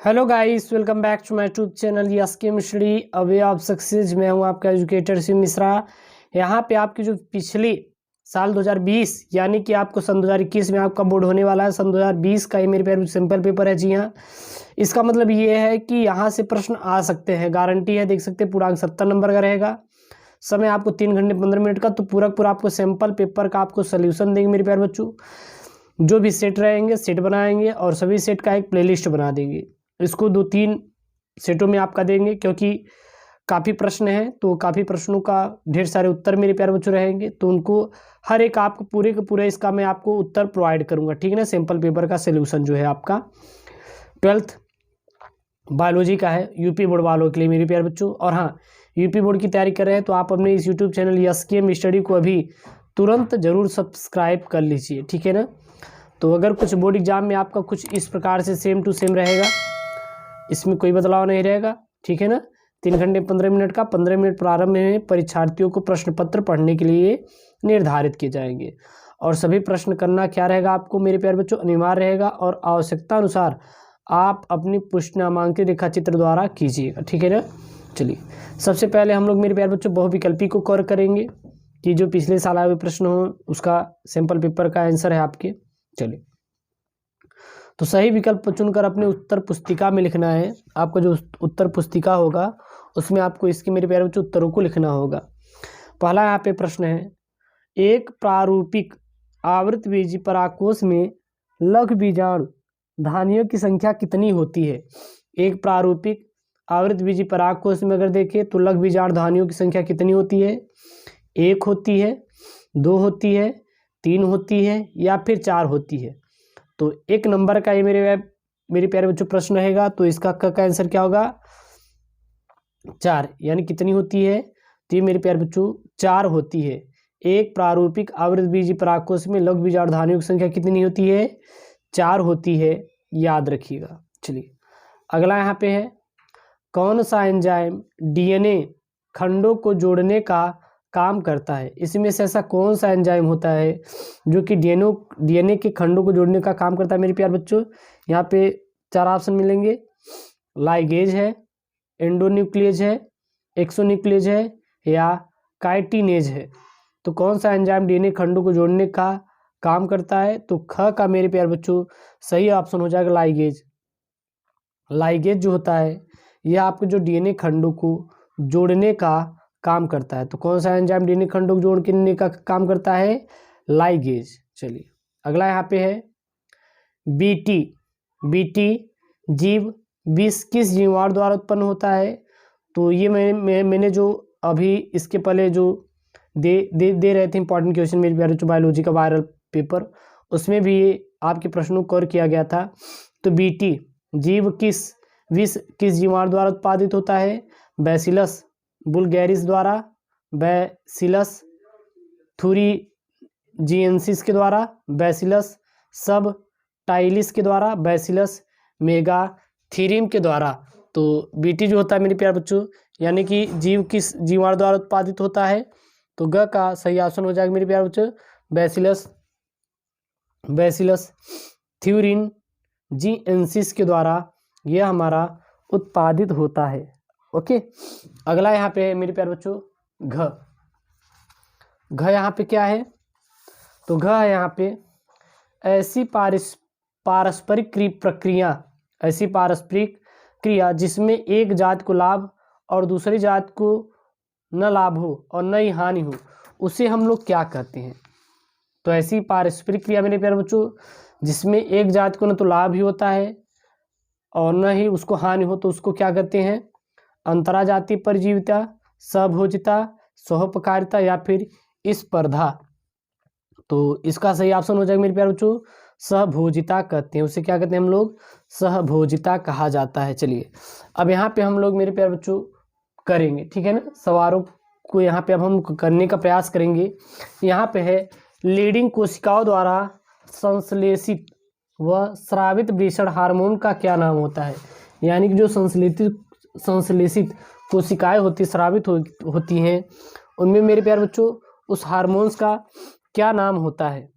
Hello guys, welcome back to my YouTube channel yes chemistry a way of success. मैं हूं आपका educator Shiv Mishra. यहां पे आपकी जो पिछली साल 2020 यानी कि आपको सन 2021 में आपका बोर्ड होने वाला है। सन 2020 का ये मेरे पे सिंपल पेपर है। जी हाँ, इसका मतलब ये है कि यहाँ से प्रश्न आ सकते हैं, गारंटी है। देख सकते हैं पूरा 70 नंबर का रहेगा। समय आपको 3 घंटे 15 मिनट का। तो पूरा आपको सैंपल पेपर का आपको सोल्यूशन देंगे मेरे प्यारे बच्चों। जो भी सेट रहेंगे सेट बनाएंगे और सभी सेट का एक प्लेलिस्ट बना देंगे। इसको 2-3 सेटों में आपका देंगे, क्योंकि काफ़ी प्रश्न हैं। तो काफ़ी प्रश्नों का ढेर सारे उत्तर मेरे प्यारे बच्चों रहेंगे। तो उनको हर एक आपको पूरे के पूरे इसका मैं आपको उत्तर प्रोवाइड करूंगा, ठीक है ना। सैंपल पेपर का सोल्यूशन जो है आपका 12th बायोलॉजी का है, यूपी बोर्ड वालों के लिए मेरे प्यारे बच्चों। और हाँ, यूपी बोर्ड की तैयारी कर रहे हैं तो आप अपने इस यूट्यूब चैनल एसकेएम स्टडी को अभी तुरंत जरूर सब्सक्राइब कर लीजिए, ठीक है ना। तो अगर कुछ बोर्ड एग्जाम में आपका कुछ इस प्रकार से सेम टू सेम रहेगा, इसमें कोई बदलाव नहीं रहेगा, ठीक है ना। 3 घंटे 15 मिनट का 15 मिनट प्रारंभ में परीक्षार्थियों को प्रश्न पत्र पढ़ने के लिए निर्धारित किए जाएंगे। और सभी प्रश्न करना क्या रहेगा आपको मेरे प्यारे बच्चों, अनिवार्य रहेगा। और आवश्यकता अनुसार आप अपनी पुष्ट नामांकित रेखा चित्र द्वारा कीजिएगा, ठीक है ना। चलिए, सबसे पहले हम लोग मेरे प्यारे बच्चों बहुविकल्पी को कवर करेंगे कि जो पिछले साल आए हुए प्रश्न हो उसका सैंपल पेपर का आंसर है आपके। चलिए, तो सही विकल्प चुनकर अपने उत्तर पुस्तिका में लिखना है। आपका जो उत्तर पुस्तिका होगा उसमें आपको इसके मेरे प्यारे बच्चों उत्तरों को लिखना होगा। पहला यहाँ पे प्रश्न है, एक प्रारूपिक आवृतबीजी परागकोश में लघु बीजाणु धानियों की संख्या कितनी होती है। एक प्रारूपिक आवृतबीजी परागकोश में अगर देखें तो लघु बीजाणु धानियों की संख्या कितनी होती है। 1 होती है, 2 होती है, 3 होती है या फिर 4 होती है। तो 1 नंबर का ये मेरे प्यारे बच्चों प्रश्न रहेगा। तो इसका का आंसर क्या होगा, 4। यानी कितनी होती है, तो ये मेरे प्यारे बच्चों 4 होती है। एक प्रारूपिक आवृतबीजी परागकोश में लघु बीजाणु धानियों की संख्या कितनी होती है, 4 होती है, याद रखिएगा। चलिए, अगला यहाँ पे है, कौन सा एंजाइम डीएनए खंडों को जोड़ने का काम करता है। इसमें से ऐसा कौन सा एंजाइम होता है जो कि डीएनए के खंडों को जोड़ने का काम करता है मेरे प्यारे बच्चों। यहाँ पे 4 ऑप्शन मिलेंगे। लाइगेज है, एंडोन्यूक्लियेज है, एक्सोन्यूक्लियेज है या काइटिनेज है। तो कौन सा एंजाइम डीएनए खंडों को जोड़ने का काम करता है, तो ख का मेरे प्यारे बच्चों सही ऑप्शन हो जाएगा लाइगेज। लाइगेज जो होता है यह आपके जो डीएनए खंडों को जोड़ने का काम करता है। तो कौन सा एंजाइम डीएनए खंडों को जोड़ने का काम करता है, लाइगेज। चलिए, अगला यहाँ पे है, बीटी जीव विष किस जीवाणु द्वारा उत्पन्न होता है। तो ये मैंने जो अभी इसके पहले जो दे रहे थे इंपॉर्टेंट क्वेश्चन मेरे प्यारे बच्चों बायोलॉजी का वायरल पेपर, उसमें भी आपके प्रश्नों को कवर किया गया था। तो बीटी जीव विष किस जीवाणु द्वारा उत्पादित होता है, बैसिलस बुल्गेरिस द्वारा, बैसिलस थुरिजिएंसिस के द्वारा, बैसिलस सब टाइलिस के द्वारा, बैसिलस मेगाथीरियम के द्वारा। तो बीटी जो होता है मेरे प्यारे बच्चों यानी कि जीव किस जीवाणु द्वारा उत्पादित होता है, तो ग का सही ऑप्शन हो जाएगा मेरे प्यारे बच्चों बैसिलस थ्यूरिजिएंसिस के द्वारा यह हमारा उत्पादित होता है। ओके, अगला यहाँ पे है मेरे प्यारे बच्चों घ यहाँ पे क्या है, तो घ है यहाँ पे ऐसी पारस्परिक क्रिया जिसमें एक जात को लाभ और दूसरी जात को न लाभ हो और न ही हानि हो, उसे हम लोग क्या कहते हैं। तो ऐसी पारस्परिक क्रिया मेरे प्यारे बच्चों जिसमें एक जात को न तो लाभ ही होता है और न ही उसको हानि हो, तो उसको क्या कहते हैं, अंतराजातीय परजीविता, सहभोजिता, सोहोपकारिता या फिर स्पर्धा। तो इसका सही ऑप्शन हो जाएगा मेरे प्यारे बच्चों सहभोजिता कहते हैं। उसे क्या कहते हैं हम लोग, सहभोजिता कहा जाता है। चलिए, अब यहाँ पे हम लोग मेरे प्यारे बच्चों करेंगे, ठीक है ना, सवालों को यहाँ पे अब हम करने का प्रयास करेंगे। यहाँ पे है, लीडिंग कोशिकाओं द्वारा संश्लेषित व स्रावित वृषण हार्मोन का क्या नाम होता है। यानी कि जो संश्लेषित कोशिकाएं होती स्रावित होती हैं उनमें मेरे प्यारे बच्चों उस हार्मोन्स का क्या नाम होता है।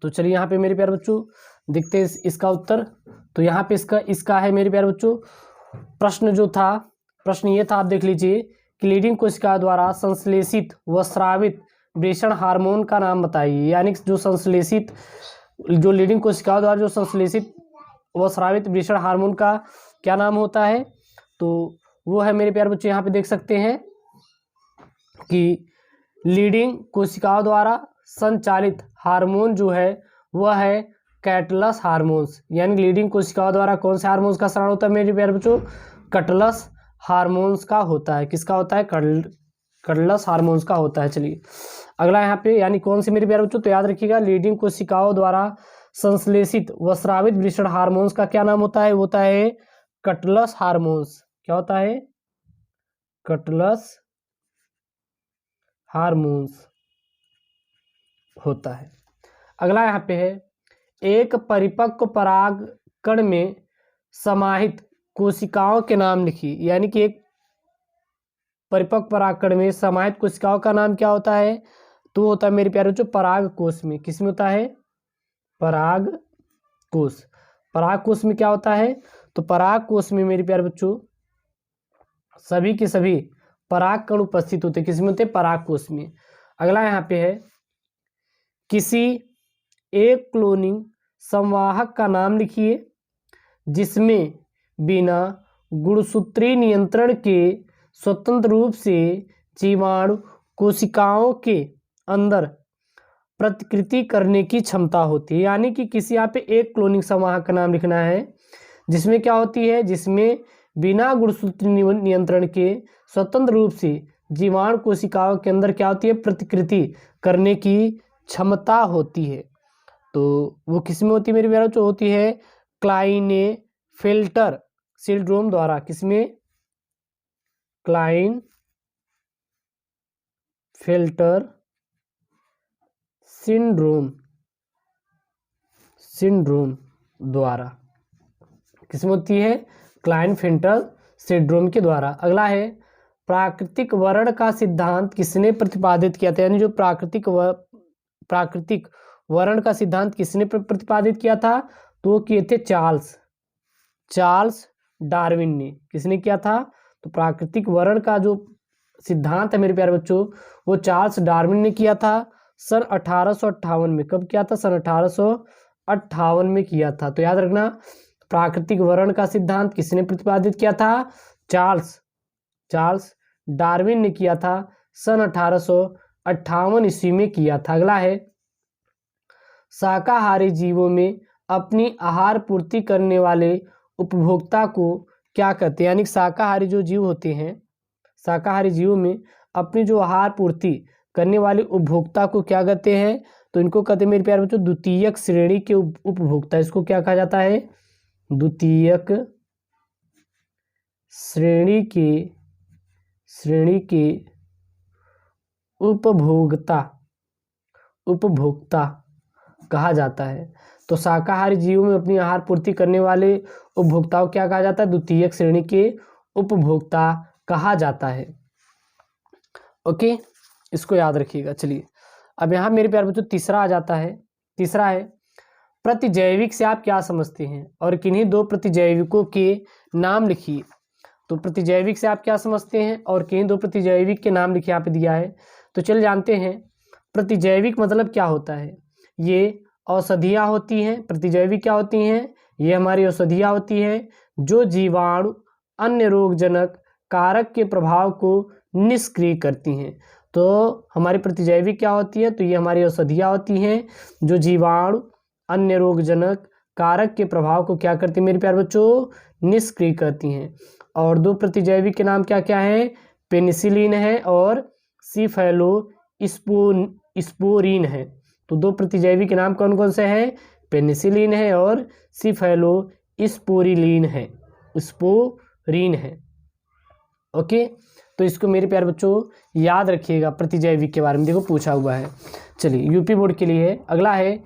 तो चलिए यहाँ पे मेरे प्यारे बच्चों देखते हैं इसका उत्तर। तो यहाँ पे इसका है मेरे प्यारे बच्चों, प्रश्न जो था, प्रश्न ये था, आप देख लीजिए कि लीडिंग कोशिका द्वारा संश्लेषित व स्रावित वृषण हार्मोन का नाम बताइए। यानी जो लीडिंग कोशिका द्वारा जो संश्लेषित व स्रावित वृषण हार्मोन का क्या नाम होता है, तो वो है मेरे प्यारे बच्चों, यहाँ पे देख सकते हैं कि लीडिंग कोशिकाओं द्वारा संचालित हार्मोन जो है वह है कैटलस हार्मोन्स। यानी लीडिंग कोशिकाओं द्वारा कौन से हार्मोन्स का स्राव होता है मेरे प्यारे बच्चों, कैटलस हार्मोन्स का होता है। किसका होता है, कैटलस हार्मोन्स का होता है। चलिए अगला यहाँ पे, यानी कौन से मेरे प्यारे बच्चों, तो याद रखिएगा लीडिंग कोशिकाओं द्वारा संश्लेषित व स्रावित वृषण हार्मोन्स का क्या नाम होता है, होता है कैटलस हार्मोन्स। क्या होता है, कैटलस हार्मोन्स होता है। अगला यहाँ पे है, एक परिपक्व पराग कण में समाहित कोशिकाओं के नाम लिखिए। यानी कि एक परिपक्व पराग कण में समाहित कोशिकाओं का नाम क्या होता है, तो होता है मेरे प्यारे बच्चों पराग कोश में। किसमें होता है, पराग कोश। पराग कोश में क्या होता है, तो पराग कोश में मेरे प्यारे बच्चों सभी के सभी पराग कण उपस्थित होते हैं। किसमें होते हैं, पराग कोश में। अगला यहाँ पे है, किसी एक क्लोनिंग संवाहक का नाम लिखिए जिसमें बिना गुणसूत्री नियंत्रण के स्वतंत्र रूप से जीवाणु कोशिकाओं के अंदर प्रतिकृति करने की क्षमता होती है। यानी कि किसी यहाँ पे एक क्लोनिंग संवाहक का नाम लिखना है जिसमें क्या होती है, जिसमें बिना गुणसूत्री नियंत्रण के स्वतंत्र रूप से जीवाणु कोशिकाओं के अंदर क्या होती है, प्रतिकृति करने की क्षमता होती है। तो वो किसमें होती है मेरे प्यारे बच्चों, होती है क्लाइनेफेल्टर सिंड्रोम द्वारा। किसमें, क्लाइनफेल्टर सिंड्रोम द्वारा किसमें होती है, क्लाइनफेल्टर सिंड्रोम के द्वारा। अगला है, प्राकृतिक वर्ण का सिद्धांत किसने प्रतिपादित किया था। यानी जो प्राकृतिक वर्ण का सिद्धांत किसने प्रतिपादित किया था, तो वो किए थे चार्ल्स डार्विन ने। किसने किया था, तो प्राकृतिक वर्ण का जो सिद्धांत है मेरे प्यारे बच्चों, वो चार्ल्स डार्विन ने किया था सन 1858 में। कब किया था, सन 1858 में किया था। तो याद रखना, प्राकृतिक वर्ण का सिद्धांत किसने प्रतिपादित किया था, चार्ल्स डार्विन ने किया था, सन 1858 ईस्वी में किया था। अगला है, शाकाहारी जीवों में अपनी आहार पूर्ति करने वाले उपभोक्ता को क्या कहते हैं। यानी शाकाहारी जो जीव होते हैं, शाकाहारी जीवों में अपनी जो आहार पूर्ति करने वाले उपभोक्ता को क्या कहते हैं, तो इनको कहते हैं मेरे प्यारे बच्चों द्वितीयक श्रेणी के उपभोक्ता। इसको क्या कहा जाता है, द्वितीयक श्रेणी के उपभोक्ता कहा जाता है। तो शाकाहारी जीवों में अपनी आहार पूर्ति करने वाले उपभोक्ताओं क्या कहा जाता है, द्वितीयक श्रेणी के उपभोक्ता कहा जाता है। ओके, इसको याद रखिएगा। चलिए अब यहाँ मेरे प्यारे बच्चों तीसरा आ जाता है। तीसरा है, प्रतिजैविक से आप क्या समझते हैं और किन्हीं दो प्रतिजैविकों के नाम लिखिए। तो प्रतिजैविक से आप क्या समझते हैं और किन्हीं दो प्रतिजैविक के नाम लिखिए, यहाँ पे दिया है। तो चल जानते हैं प्रतिजैविक मतलब क्या होता है। ये औषधियाँ होती हैं। प्रतिजैविक क्या होती हैं, ये हमारी औषधियाँ होती हैं जो जीवाणु अन्य रोगजनक कारक के प्रभाव को निष्क्रिय करती हैं। तो हमारी प्रतिजैविक क्या होती है, तो ये हमारी औषधियाँ होती हैं जो जीवाणु अन्य रोगजनक कारक के प्रभाव को क्या करती है मेरे प्यारे बच्चों, निष्क्रिय करती हैं। और दो प्रतिजैविक के नाम क्या क्या हैं, पेनिसिलिन है और सिफेलोस्पोरिन है। तो दो प्रतिजैविक के नाम कौन कौन से हैं, पेनिसिलिन है और सिफेलोस्पोरिन है। ओके, तो इसको मेरे प्यारे बच्चों याद रखिएगा, प्रतिजैविक के बारे में देखो पूछा हुआ है। चलिए यूपी बोर्ड के लिए है। अगला है,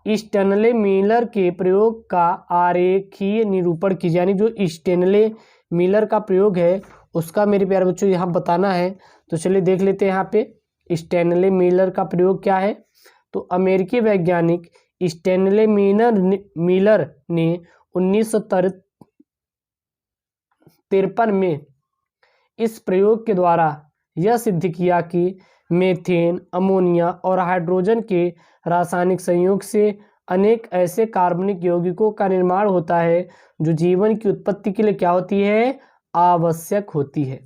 स्टेनले मिलर के प्रयोग का आरेखीय निरूपण कीजिए। यानी जो स्टेनले मिलर का प्रयोग है उसका मेरे प्यारे बच्चों यहाँ बताना है। तो चलिए देख लेते हैं यहाँ पे स्टेनले मिलर का प्रयोग क्या है। तो अमेरिकी वैज्ञानिक स्टैनले मिलर ने 1953 में इस प्रयोग के द्वारा यह सिद्ध किया कि मीथेन, अमोनिया और हाइड्रोजन के रासायनिक संयोग से अनेक ऐसे कार्बनिक यौगिकों का निर्माण होता है जो जीवन की उत्पत्ति के लिए क्या होती है, आवश्यक होती है।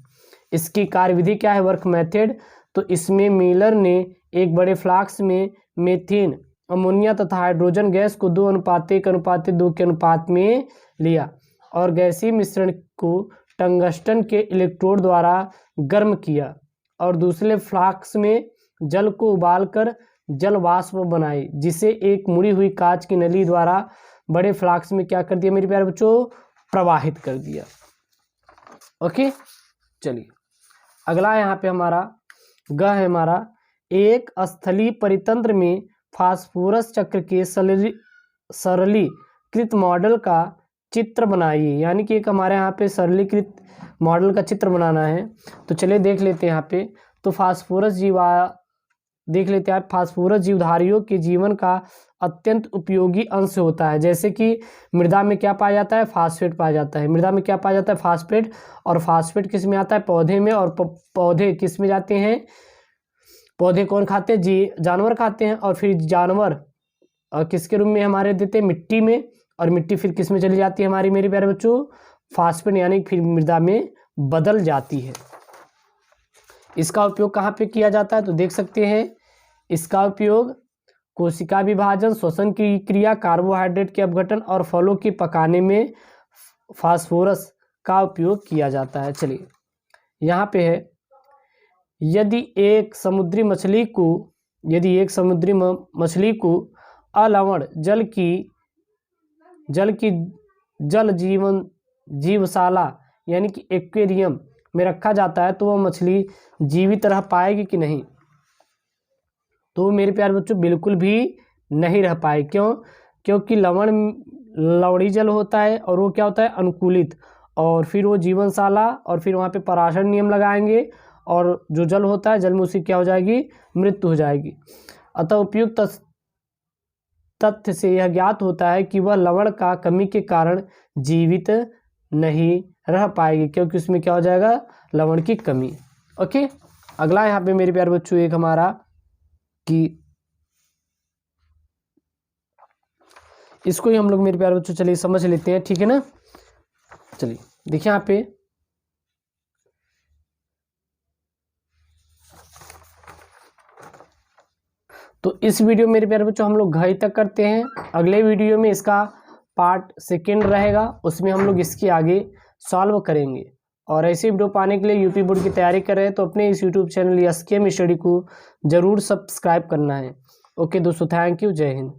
इसकी कार्यविधि क्या है, वर्क मेथड। तो इसमें मिलर ने एक बड़े फ्लास्क में मीथेन, अमोनिया तथा हाइड्रोजन गैस को 2:1:2 के अनुपात में लिया और गैसीय मिश्रण को टंगस्टन के इलेक्ट्रोड द्वारा गर्म किया और दूसरे फ्लास्क में जल को उबालकर जल वाष्प बनाई, जिसे एक मुड़ी हुई कांच की नली द्वारा बड़े फ्लास्क में क्या कर दिया मेरे प्यारे बच्चों, प्रवाहित कर दिया। ओके, चलिए अगला यहाँ पे हमारा ग है हमारा, एक स्थलीय परितंत्र में फास्फोरस चक्र के सरलीकृत मॉडल का चित्र बनाइए। यानी कि एक हमारे यहाँ पे सरलीकृत मॉडल का चित्र बनाना है। तो चलिए देख लेते हैं यहाँ पे। तो देख लेते हैं, फास्फोरस जीवधारियों के जीवन का अत्यंत उपयोगी अंश होता है। जैसे कि मृदा में क्या पाया जाता है, फास्फेट पाया जाता है। मृदा में क्या पाया जाता है, फास्फेट। और फास्फेट किस में आता है, पौधे में। और पौधे किस में जाते हैं, पौधे कौन खाते हैं, जानवर खाते हैं। और फिर जानवर किसके रूप में हमारे देते हैं, मिट्टी में। और मिट्टी फिर किस में चली जाती है हमारी मेरे प्यारे बच्चों, फास्फेट, यानी फिर मृदा में बदल जाती है। इसका उपयोग कहाँ पे किया जाता है, तो देख सकते हैं इसका उपयोग कोशिका विभाजन, श्वसन की क्रिया, कार्बोहाइड्रेट के अपघटन और फलों की पकाने में फास्फोरस का उपयोग किया जाता है। चलिए यहाँ पे है, यदि एक समुद्री मछली को अलवण जल जीवशाला यानी कि एक्वेरियम में रखा जाता है तो वह मछली जीवित रह पाएगी कि नहीं, तो मेरे प्यारे बच्चों बिल्कुल भी नहीं रह पाए। क्यों, क्योंकि लवणी जल होता है और वो क्या होता है, अनुकूलित। और फिर वो जीवनशाला और फिर वहाँ पे पराशर नियम लगाएंगे और जो जल होता है, जल में उसकी क्या हो जाएगी, मृत्यु हो जाएगी। अतः उपयुक्त तथ्य से यह ज्ञात होता है कि वह लवण का कमी के कारण जीवित नहीं रह पाएगी, क्योंकि उसमें क्या हो जाएगा, लवण की कमी। ओके, अगला यहाँ पे मेरे प्यारे बच्चों एक हमारा कि इसको ही हम लोग मेरे प्यारे बच्चों चलिए समझ लेते हैं, ठीक है ना। चलिए देखिए यहाँ पे, तो इस वीडियो मेरे प्यारे बच्चों हम लोग घई तक करते हैं। अगले वीडियो में इसका पार्ट 2 रहेगा, उसमें हम लोग इसके आगे सॉल्व करेंगे। और ऐसे वीडियो पाने के लिए यूपी बोर्ड की तैयारी कर रहे हैं तो अपने इस यूट्यूब चैनल SKM स्टडी को जरूर सब्सक्राइब करना है। ओके दोस्तों, थैंक यू, जय हिंद।